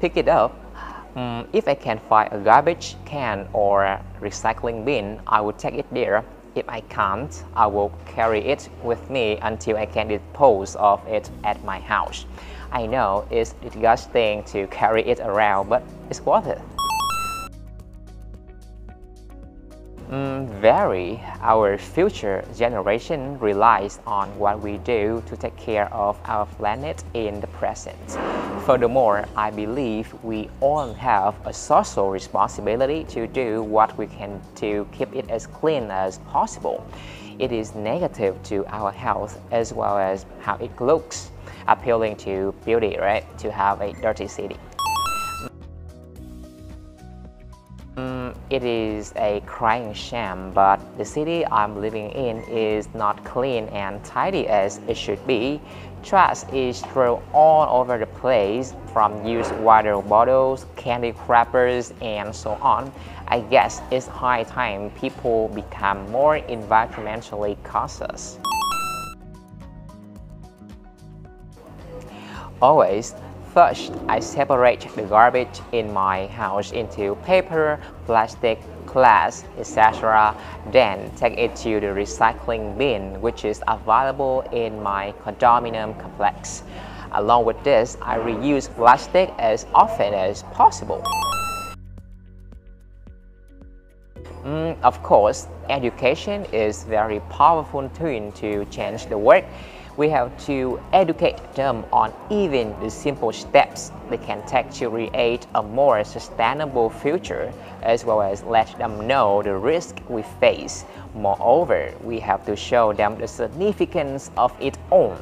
pick it up. If I can find a garbage can or recycling bin, I will take it there. If I can't, I will carry it with me until I can dispose of it at my house. I know it's disgusting to carry it around, but it's worth it. Very. Our future generation relies on what we do to take care of our planet in the present. Furthermore, I believe we all have a social responsibility to do what we can to keep it as clean as possible. It is negative to our health as well as how it looks, appealing to beauty, right? To have a dirty city. It is a crying shame, but the city I'm living in is not clean and tidy as it should be. Trash is thrown all over the place, from used water bottles, candy wrappers, and so on. I guess it's high time people become more environmentally conscious. Always. First, I separate the garbage in my house into paper, plastic, glass, etc. Then take it to the recycling bin, which is available in my condominium complex. Along with this, I reuse plastic as often as possible. Of course, education is a very powerful tool to change the world. We have to educate them on even the simple steps they can take to create a more sustainable future, as well as let them know the risk we face. Moreover, we have to show them the significance of it all.